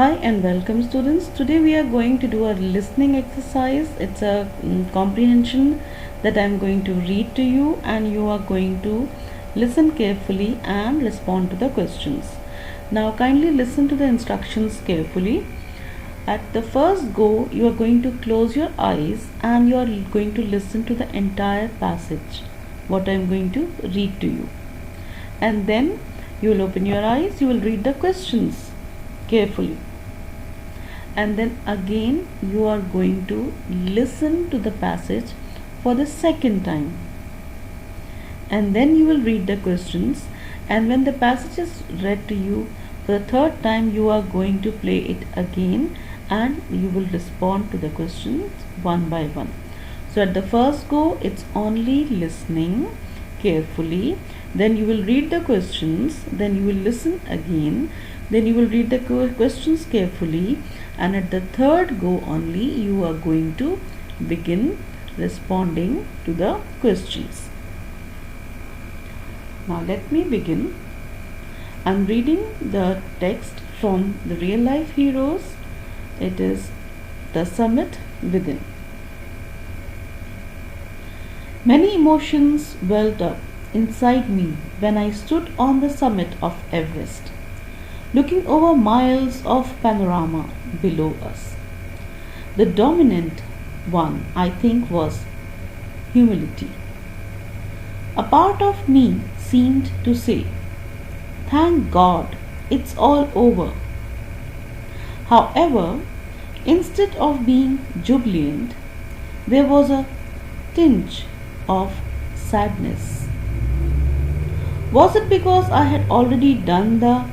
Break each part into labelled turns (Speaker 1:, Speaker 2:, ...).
Speaker 1: Hi and welcome students. Today we are going to do a listening exercise. It's a comprehension that I am going to read to you and you are going to listen carefully and respond to the questions. Now kindly listen to the instructions carefully. At the first go, you are going to close your eyes and you are going to listen to the entire passage, what I am going to read to you. And then you will open your eyes, you will read the questions carefully, and then again you are going to listen to the passage for the second time, and then you will read the questions, and when the passage is read to you for the third time you are going to play it again and you will respond to the questions one by one. So at the first go it's only listening carefully, then you will read the questions, then you will listen again, then you will read the questions carefully, and at the third go only you are going to begin responding to the questions. Now let me begin. I'm reading the text from the real life heroes. It is The Summit Within. Many emotions welled up inside me when I stood on the summit of Everest, looking over miles of panorama below us. The dominant one, I think, was humility. A part of me seemed to say, "Thank God, it's all over." However, instead of being jubilant, there was a tinge of sadness. Was it because I had already done the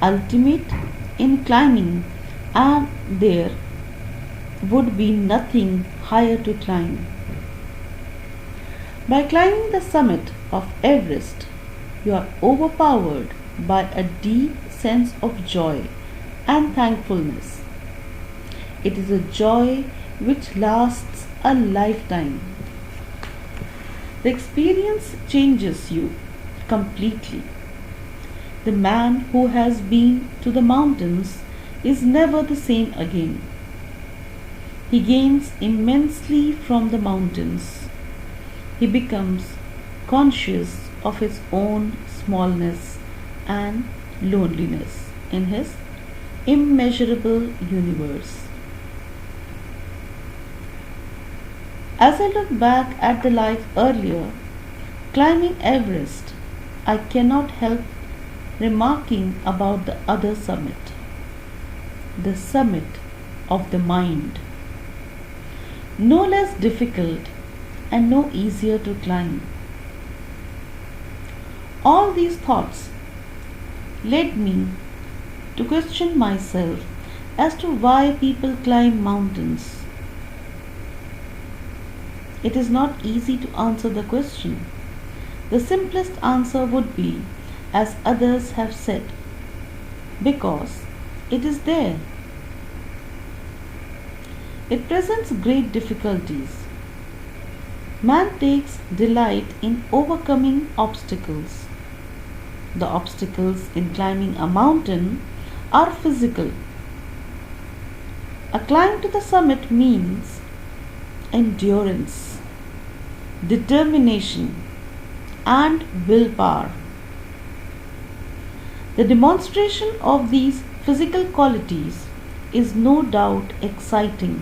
Speaker 1: ultimate in climbing and there would be nothing higher to climb? By climbing the summit of Everest, you are overpowered by a deep sense of joy and thankfulness. It is a joy which lasts a lifetime. The experience changes you completely. The man who has been to the mountains is never the same again. He gains immensely from the mountains. He becomes conscious of his own smallness and loneliness in his immeasurable universe. As I look back at the life earlier, climbing Everest, I cannot help remarking about the other summit, the summit of the mind. No less difficult and no easier to climb. All these thoughts led me to question myself as to why people climb mountains. It is not easy to answer the question. The simplest answer would be, as others have said, because it is there. It presents great difficulties. Man takes delight in overcoming obstacles. The obstacles in climbing a mountain are physical. A climb to the summit means endurance, determination, and willpower. The demonstration of these physical qualities is no doubt exciting,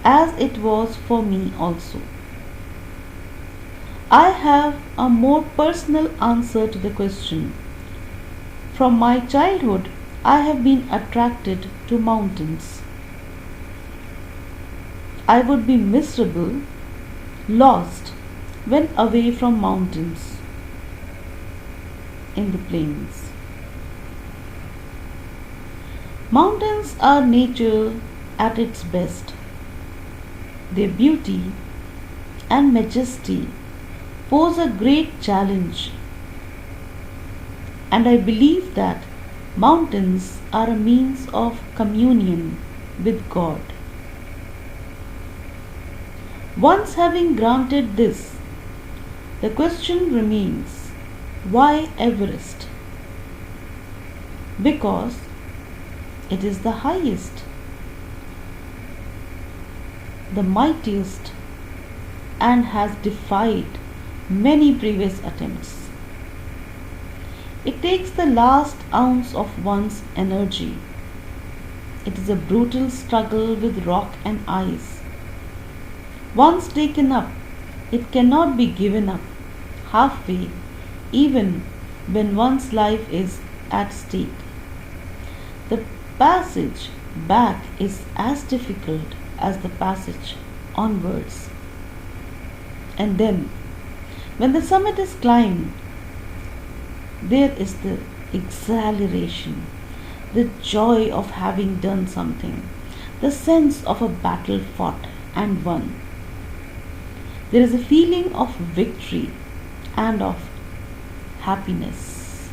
Speaker 1: as it was for me also. I have a more personal answer to the question. From my childhood, I have been attracted to mountains. I would be miserable, lost when away from mountains in the plains. Mountains are nature at its best. Their beauty and majesty pose a great challenge, and I believe that mountains are a means of communion with God. Once having granted this, the question remains, why Everest? Because It is the highest, the mightiest, and has defied many previous attempts. It takes the last ounce of one's energy. It is a brutal struggle with rock and ice. Once taken up, it cannot be given up halfway, even when one's life is at stake. The passage back is as difficult as the passage onwards. And then, when the summit is climbed, there is the exhilaration, the joy of having done something, the sense of a battle fought and won. There is a feeling of victory and of happiness.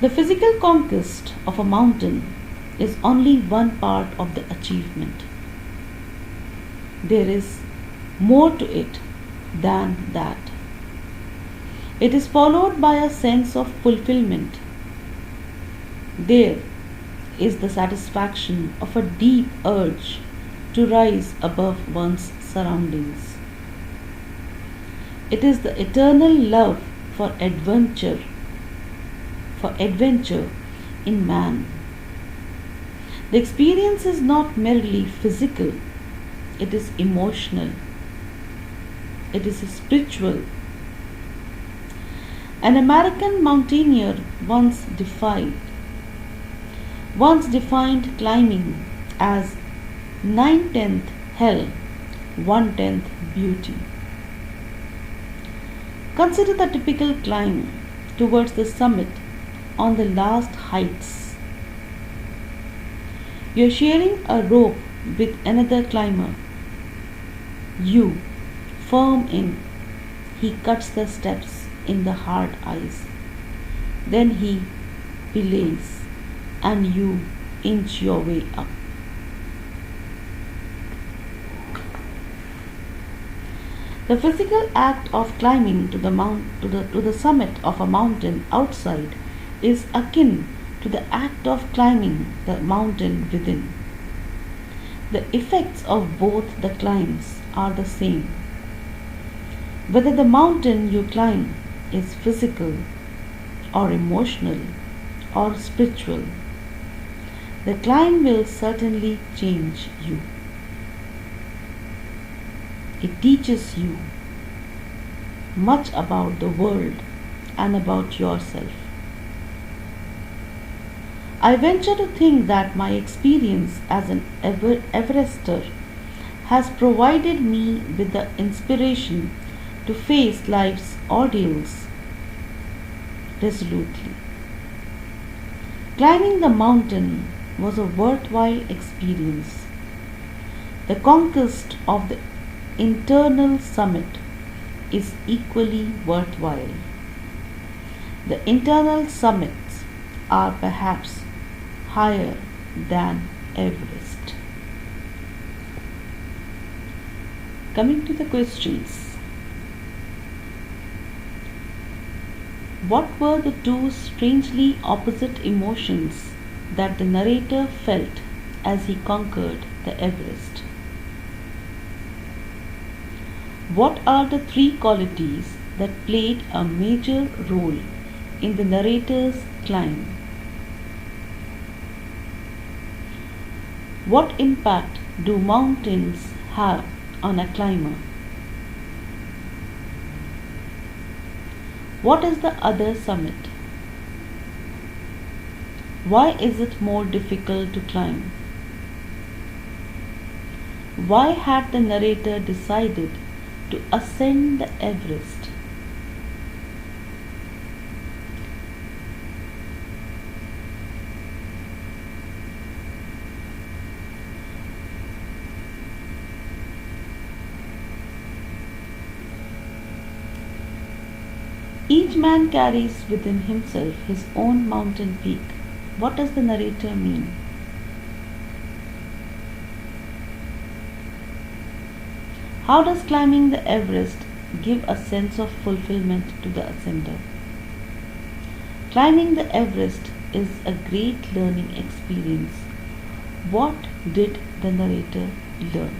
Speaker 1: The physical conquest of a mountain is only one part of the achievement. There is more to it than that. It is followed by a sense of fulfillment. There is the satisfaction of a deep urge to rise above one's surroundings. It is the eternal love for adventure in man. The experience is not merely physical, it is emotional, it is spiritual. An American mountaineer once defined climbing as 9/10 hell, 1/10 beauty. Consider the typical climb towards the summit on the last heights. You are sharing a rope with another climber. You, firm in, he cuts the steps in the hard ice. Then he belays and you inch your way up. The physical act of climbing to the summit of a mountain outside is akin to the act of climbing the mountain within. The effects of both the climbs are the same. Whether the mountain you climb is physical or emotional or spiritual, the climb will certainly change you. It teaches you much about the world and about yourself. I venture to think that my experience as an Everester has provided me with the inspiration to face life's ordeals resolutely. Climbing the mountain was a worthwhile experience. The conquest of the internal summit is equally worthwhile. The internal summits are perhaps higher than Everest. Coming to the questions. What were the two strangely opposite emotions that the narrator felt as he conquered the Everest? What are the three qualities that played a major role in the narrator's climb? What impact do mountains have on a climber? What is the other summit? Why is it more difficult to climb? Why had the narrator decided to ascend the Everest? Each man carries within himself his own mountain peak. What does the narrator mean? How does climbing the Everest give a sense of fulfillment to the ascender? Climbing the Everest is a great learning experience. What did the narrator learn?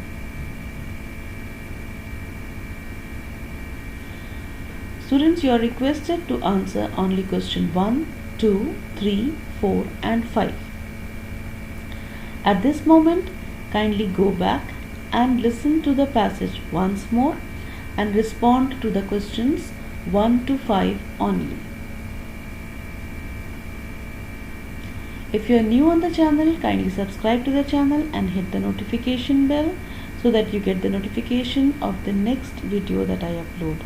Speaker 1: Students, you are requested to answer only question 1, 2, 3, 4 and 5. At this moment, kindly go back and listen to the passage once more and respond to the questions 1 to 5 only. If you are new on the channel, kindly subscribe to the channel and hit the notification bell so that you get the notification of the next video that I upload.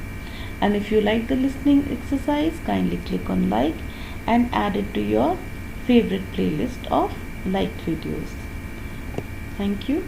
Speaker 1: And if you like the listening exercise, kindly click on like and add it to your favorite playlist of liked videos. Thank you.